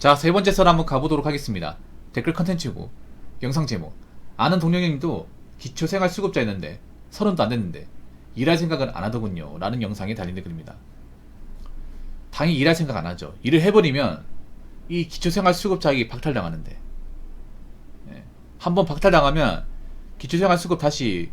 자, 세 번째 썰 한번 가보도록 하겠습니다. 댓글 컨텐츠고 영상 제목: 아는 동료님도 기초생활수급자였는데 30도 안 됐는데 일할 생각은 안 하더군요 라는 영상에 달린 댓글입니다. 당연히 일할 생각 안 하죠. 일을 해버리면 이 기초생활수급자에게 박탈당하는데, 한번 박탈당하면 기초생활수급 다시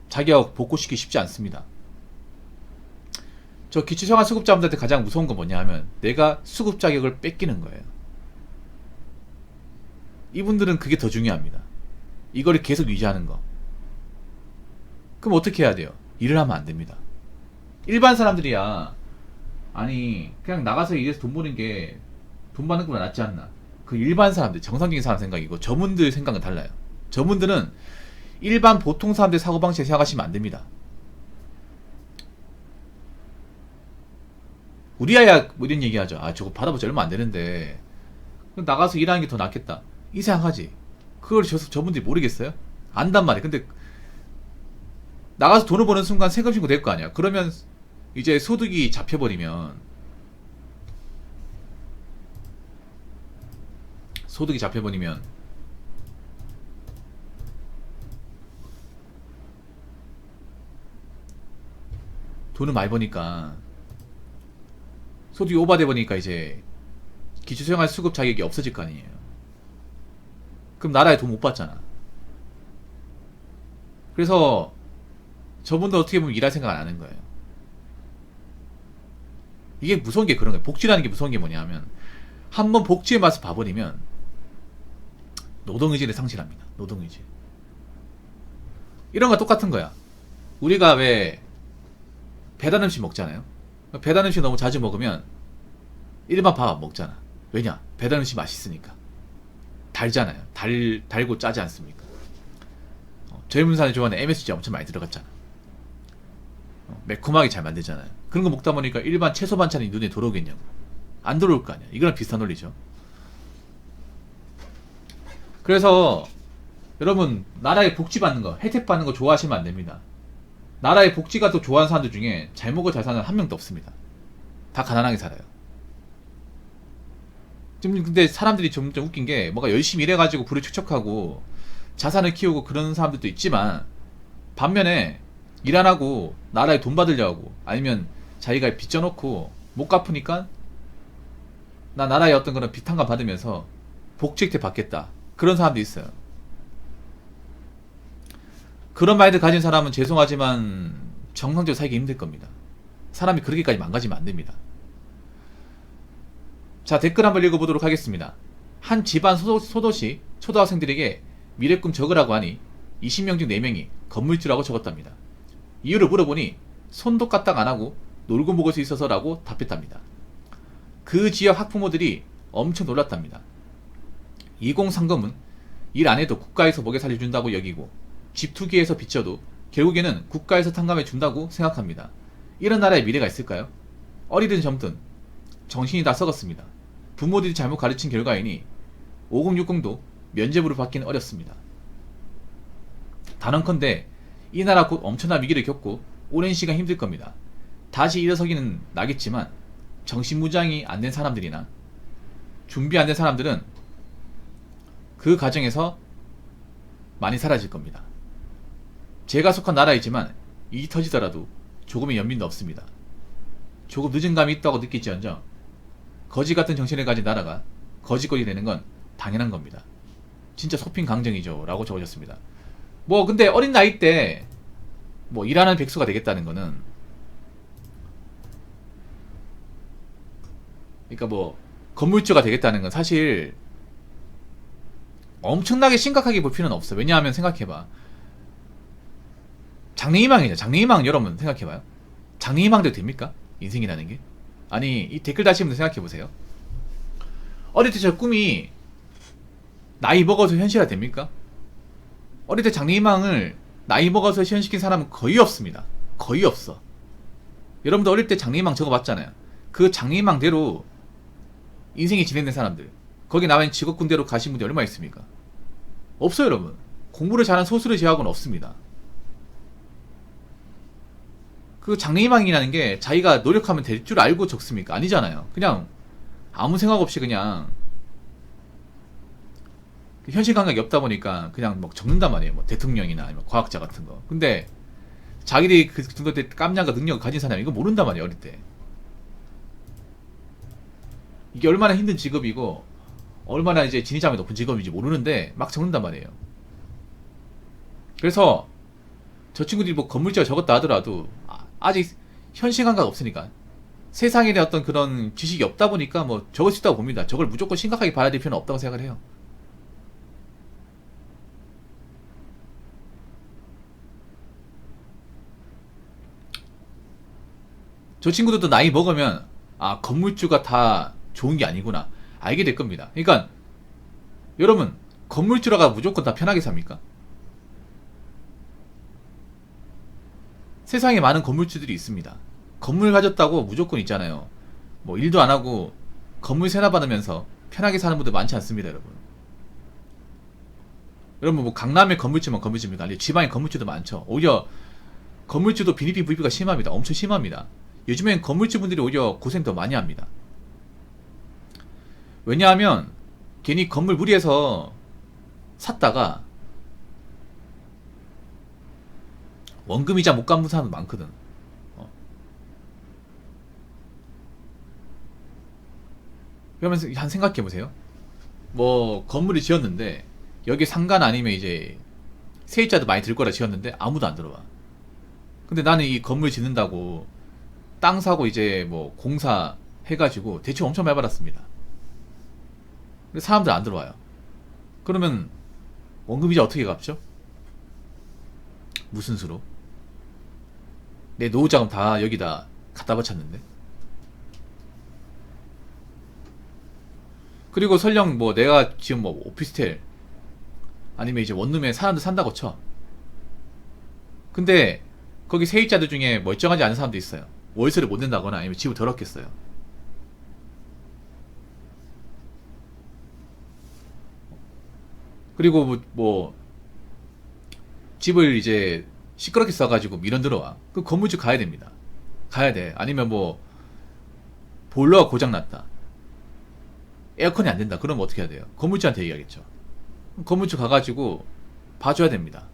자격 복구시키기 쉽지 않습니다. 저 기초생활수급자분들한테 가장 무서운 건 뭐냐 하면 내가 수급 자격을 뺏기는 거예요. 이분들은 그게 더 중요합니다. 이거를 계속 유지하는 거. 그럼 어떻게 해야 돼요? 일을 하면 안 됩니다. 일반 사람들이야, 아니 그냥 나가서 일해서 돈 버는 게 돈 받는 것보다 낫지 않나. 그 일반 사람들, 정상적인 사람 생각이고 저분들 생각은 달라요. 저분들은 일반 보통 사람들 사고방식 생각하시면 안 됩니다. 우리야 뭐 이런 얘기하죠. 아, 저거 받아보지 얼마 안 되는데 나가서 일하는 게 더 낫겠다, 이 생각하지. 그걸 저분들이 모르겠어요? 안단 말이에요. 근데 나가서 돈을 버는 순간 세금 신고 될 거 아니야. 그러면 이제 소득이 잡혀버리면 돈을 많이 버니까, 소득이 오버돼 버니까 이제 기초생활 수급 자격이 없어질 거 아니에요. 그럼 나라에 돈 못 받잖아. 그래서 저분도 어떻게 보면 일할 생각 안 하는 거예요. 이게 무서운 게 그런 거예요. 복지라는 게 무서운 게 뭐냐 하면, 한번 복지의 맛을 봐버리면 노동의지를 상실합니다. 노동의지. 이런 거 똑같은 거야. 우리가 왜 배달 음식 먹잖아요. 배달 음식 너무 자주 먹으면 일반 밥 안 먹잖아. 왜냐? 배달 음식 맛있으니까. 달잖아요. 달고 짜지 않습니까? 젊은 사람이 좋아하는 MSG 엄청 많이 들어갔잖아. 매콤하게 잘 만들잖아요. 그런 거 먹다 보니까 일반 채소 반찬이 눈에 들어오겠냐고. 안 들어올 거 아니야. 이거랑 비슷한 논리죠. 그래서 여러분, 나라의 복지 받는 거, 혜택 받는 거 좋아하시면 안 됩니다. 나라의 복지가 더 좋아하는 사람들 중에 잘 먹고 잘 사는 한 명도 없습니다. 다 가난하게 살아요. 지금 근데 사람들이 좀 웃긴 게, 뭔가 열심히 일해가지고 부를 축적하고 자산을 키우고 그런 사람들도 있지만, 반면에 일 안 하고 나라에 돈 받으려고, 아니면 자기가 빚져놓고 못 갚으니까 나 나라의 어떤 그런 비탄감 받으면서 복지 혜택 받겠다, 그런 사람도 있어요. 그런 마인드 가진 사람은 죄송하지만 정상적으로 살기 힘들 겁니다. 사람이 그렇게까지 망가지면 안 됩니다. 자, 댓글 한번 읽어보도록 하겠습니다. 한 집안 소도시 초등학생들에게 미래꿈 적으라고 하니 20명 중 4명이 건물주라고 적었답니다. 이유를 물어보니 손도 까딱 안 하고 놀고 먹을 수 있어서 라고 답했답니다. 그 지역 학부모들이 엄청 놀랐답니다. 2030은 일 안 해도 국가에서 먹여 살려준다고 여기고, 집 투기해서 빚져도 결국에는 국가에서 탕감해 준다고 생각합니다. 이런 나라에 미래가 있을까요? 어리든 젊든 정신이 다 썩었습니다. 부모들이 잘못 가르친 결과이니 5060도 면죄부를 받기는 어렵습니다. 단언컨대 이 나라 곧 엄청난 위기를 겪고 오랜 시간 힘들 겁니다. 다시 일어서기는 나겠지만 정신무장이 안 된 사람들이나 준비 안 된 사람들은 그 과정에서 많이 사라질 겁니다. 제가 속한 나라이지만 일이 터지더라도 조금의 연민도 없습니다. 조금 늦은 감이 있다고 느끼지언정 거지 같은 정신을 가진 나라가 거지꼴이 되는 건 당연한 겁니다. 진짜 소핀 강정이죠 라고 적으셨습니다. 뭐 근데 어린 나이 때 뭐 일하는 백수가 되겠다는 거는, 그러니까 뭐 건물주가 되겠다는 건 사실 엄청나게 심각하게 볼 필요는 없어. 왜냐하면 생각해봐, 장래희망이죠. 장래희망 여러분 생각해봐요. 장래희망대로 됩니까? 인생이라는 게. 아니, 이 댓글 다시는 분들 생각해보세요. 어릴 때 저 꿈이 나이 먹어서 현실화 됩니까? 어릴 때 장래희망을 나이 먹어서 실현시킨 사람은 거의 없습니다. 거의 없어. 여러분도 어릴 때 장래희망 적어봤잖아요. 그 장래희망대로 인생이 진행된 사람들, 거기 나와있는 직업군대로 가신 분들이 얼마나 있습니까? 없어요. 여러분, 공부를 잘하는 소수를 제외하고는 없습니다. 그 장래희망이라는 게 자기가 노력하면 될 줄 알고 적습니까? 아니잖아요. 그냥 아무 생각 없이 그냥 현실 감각이 없다 보니까 그냥 막 적는단 말이에요. 뭐 대통령이나 아니면 과학자 같은 거. 근데 자기들이 그 정도 의 깜냥과 능력을 가진 사람이 이거 모른단 말이에요. 어릴 때. 이게 얼마나 힘든 직업이고 얼마나 이제 진위장이 높은 직업인지 모르는데 막 적는단 말이에요. 그래서 저 친구들이 뭐 건물주가 적었다 하더라도 아직 현실 감각 없으니까 세상에 대한 어떤 그런 지식이 없다 보니까 뭐 적을 수 있다고 봅니다. 저걸 무조건 심각하게 봐야 될 필요는 없다고 생각을 해요. 저 친구들도 나이 먹으면 아 건물주가 다 좋은 게 아니구나 알게 될 겁니다. 그러니까 여러분 건물주라가 무조건 다 편하게 삽니까? 세상에 많은 건물주들이 있습니다. 건물 가졌다고 무조건 있잖아요. 뭐 일도 안 하고 건물 세나 받으면서 편하게 사는 분들 많지 않습니다, 여러분. 여러분 뭐 강남의 건물주만 건물주입니까? 아니 지방의 건물주도 많죠. 오히려 건물주도 빈입비 부입비가 심합니다. 엄청 심합니다. 요즘엔 건물주분들이 오히려 고생 더 많이 합니다. 왜냐하면 괜히 건물 무리해서 샀다가 원금이자 못 갚는 사람도 많거든. 그러면서 한 생각해보세요. 뭐 건물을 지었는데 여기 상가 아니면 이제 세입자도 많이 들 거라 지었는데 아무도 안 들어와. 근데 나는 이 건물 짓는다고 땅 사고 이제 뭐 공사 해가지고 대출 엄청 많이 받았습니다. 근데 사람들 안 들어와요. 그러면 원금이자 어떻게 갚죠? 무슨 수로? 내 노후자금 다 여기다 갖다 바쳤는데. 그리고 설령 뭐 내가 지금 뭐 오피스텔 아니면 이제 원룸에 사람들 산다고 쳐. 근데 거기 세입자들 중에 멀쩡하지 않은 사람도 있어요. 월세를 못 낸다거나 아니면 집을 더럽게 써요. 그리고 뭐 집을 이제 시끄럽게 써가지고 미련 들어와. 그 건물주 가야 됩니다. 가야 돼. 아니면 뭐 보일러가 고장났다. 에어컨이 안 된다. 그러면 어떻게 해야 돼요? 건물주한테 얘기하겠죠. 건물주 가가지고 봐줘야 됩니다.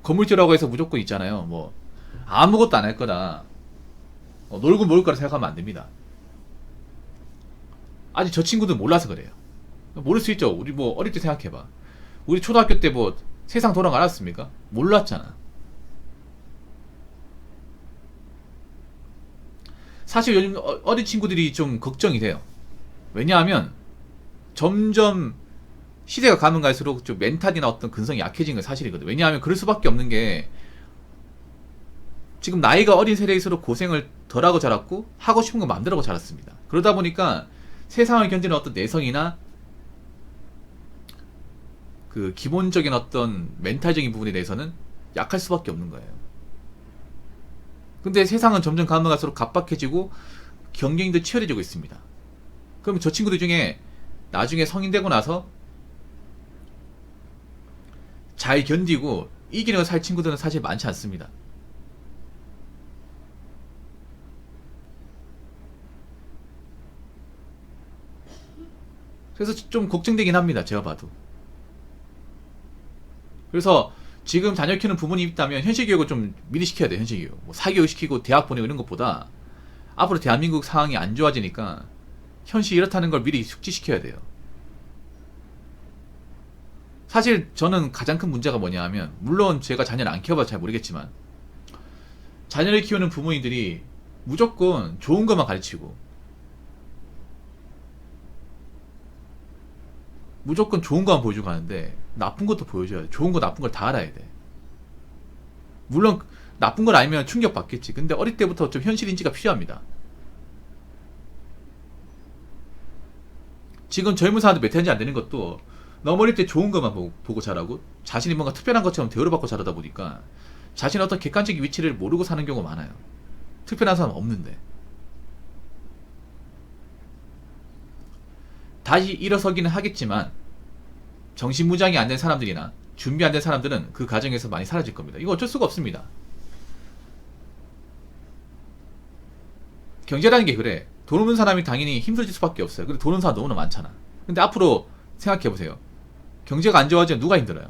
건물주라고 해서 무조건 있잖아요. 뭐 아무것도 안 할 거다. 놀고 먹을 거라 생각하면 안 됩니다. 아직 저 친구들 몰라서 그래요. 모를 수 있죠. 우리 뭐 어릴 때 생각해봐. 우리 초등학교 때 뭐 세상 돌아가 알았습니까? 몰랐잖아. 사실 요즘 어린 친구들이 좀 걱정이 돼요. 왜냐하면 점점 시대가 가면 갈수록 좀 멘탈이나 어떤 근성이 약해진 건 사실이거든. 왜냐하면 그럴 수밖에 없는 게 지금 나이가 어린 세대일수록 고생을 덜하고 자랐고 하고 싶은 거 마음대로 하고 자랐습니다. 그러다 보니까 세상을 견디는 어떤 내성이나 그 기본적인 어떤 멘탈적인 부분에 대해서는 약할 수밖에 없는 거예요. 근데 세상은 점점 가면 갈수록 각박해지고 경쟁도 치열해지고 있습니다. 그럼 저 친구들 중에 나중에 성인 되고 나서 잘 견디고 이기는 살 친구들은 사실 많지 않습니다. 그래서 좀 걱정되긴 합니다. 제가 봐도. 그래서 지금 자녀 키우는 부모님 있다면 현실교육을 좀 미리 시켜야 돼요. 현실교육. 뭐 사교육 시키고 대학 보내고 이런 것보다 앞으로 대한민국 상황이 안 좋아지니까 현실이 이렇다는 걸 미리 숙지시켜야 돼요. 사실 저는 가장 큰 문제가 뭐냐 하면 물론 제가 자녀를 안 키워봐서 잘 모르겠지만 자녀를 키우는 부모님들이 무조건 좋은 것만 가르치고 무조건 좋은 것만 보여주고 가는데 나쁜 것도 보여줘야 돼. 좋은 거 나쁜 걸 다 알아야 돼. 물론 나쁜 걸 알면 충격 받겠지. 근데 어릴 때부터 좀 현실 인지가 필요합니다. 지금 젊은 사람들 몇 년지 안 되는 것도 너무 어릴 때 좋은 것만 보고 자라고 자신이 뭔가 특별한 것처럼 대우를 받고 자라다 보니까 자신의 어떤 객관적인 위치를 모르고 사는 경우가 많아요. 특별한 사람은 없는데. 다시 일어서기는 하겠지만 정신무장이 안 된 사람들이나 준비 안 된 사람들은 그 과정에서 많이 사라질 겁니다. 이거 어쩔 수가 없습니다. 경제라는 게 그래. 돈 없는 사람이 당연히 힘들어질 수밖에 없어요. 근데 돈 없는 사람 너무나 많잖아. 근데 앞으로 생각해보세요. 경제가 안 좋아지면 누가 힘들어요?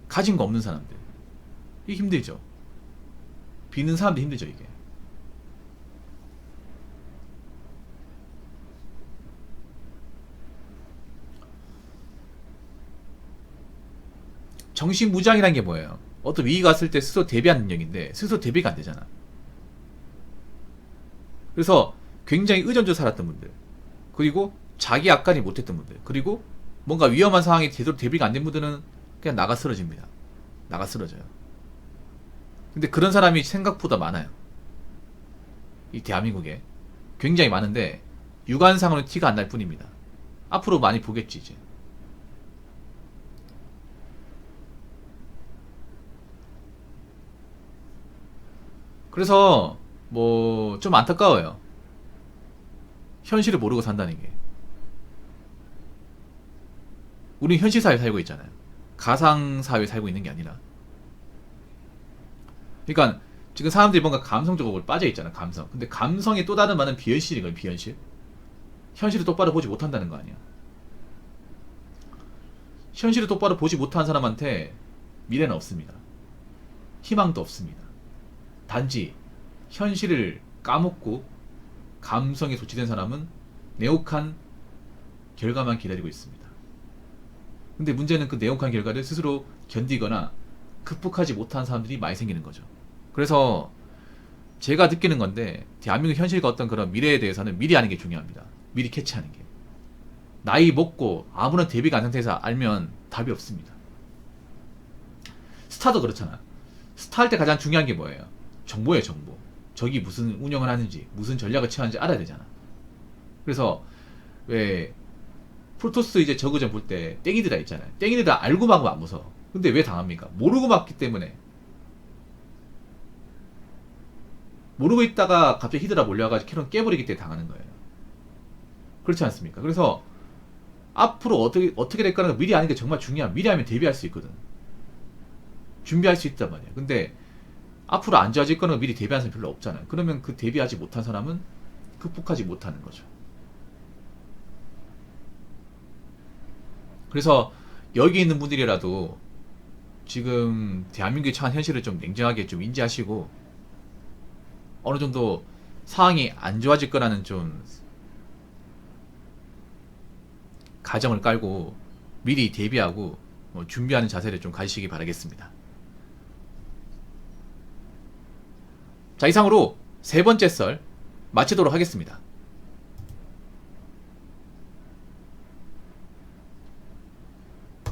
가진 거 없는 사람들. 이게 힘들죠. 빚는 사람도 힘들죠, 이게. 정신무장이란 게 뭐예요? 어떤 위기가 왔을 때 스스로 대비하는 능력인데 스스로 대비가 안 되잖아. 그래서 굉장히 의존적으로 살았던 분들, 그리고 자기 악관이 못했던 분들, 그리고 뭔가 위험한 상황이 제대로 대비가 안 된 분들은 그냥 나가 쓰러집니다. 나가 쓰러져요. 근데 그런 사람이 생각보다 많아요. 이 대한민국에 굉장히 많은데 육안상으로는 티가 안 날 뿐입니다. 앞으로 많이 보겠지 이제. 그래서 뭐 좀 안타까워요. 현실을 모르고 산다는 게. 우린 현실 사회에 살고 있잖아요. 가상 사회에 살고 있는 게 아니라. 그러니까 지금 사람들이 뭔가 감성적으로 빠져 있잖아. 감성. 근데 감성의 또 다른 말은 비현실이거든. 비현실. 현실을 똑바로 보지 못한다는 거 아니야. 현실을 똑바로 보지 못한 사람한테 미래는 없습니다. 희망도 없습니다. 단지 현실을 까먹고 감성에 도취된 사람은 냉혹한 결과만 기다리고 있습니다. 근데 문제는 그 냉혹한 결과를 스스로 견디거나 극복하지 못한 사람들이 많이 생기는 거죠. 그래서 제가 느끼는 건데 대한민국 현실과 어떤 그런 미래에 대해서는 미리 아는 게 중요합니다. 미리 캐치하는 게. 나이 먹고 아무런 대비가 안 상태에서 알면 답이 없습니다. 스타도 그렇잖아. 스타 할 때 가장 중요한 게 뭐예요? 정보예요, 정보. 적이 무슨 운영을 하는지, 무슨 전략을 취하는지 알아야 되잖아. 그래서 왜 프로토스 이제 저그전 볼 때 땡이드라 있잖아요. 땡이드라 알고 막으면 안 무서워. 근데 왜 당합니까? 모르고 막기 때문에. 모르고 있다가 갑자기 히드라 몰려가지고 캐논 깨버리기 때문에 당하는 거예요. 그렇지 않습니까? 그래서 앞으로 어떻게 될 거라는 걸 미리 아는 게 정말 중요한. 미리 하면 대비할 수 있거든. 준비할 수 있단 말이야. 근데 앞으로 안 좋아질 거는 미리 대비하는 사람이 별로 없잖아요. 그러면 그 대비하지 못한 사람은 극복하지 못하는 거죠. 그래서 여기 있는 분들이라도 지금 대한민국의 처한 현실을 좀 냉정하게 좀 인지하시고 어느 정도 상황이 안 좋아질 거라는 좀 가정을 깔고 미리 대비하고 준비하는 자세를 좀 가지시기 바라겠습니다. 자, 이상으로 세 번째 썰 마치도록 하겠습니다.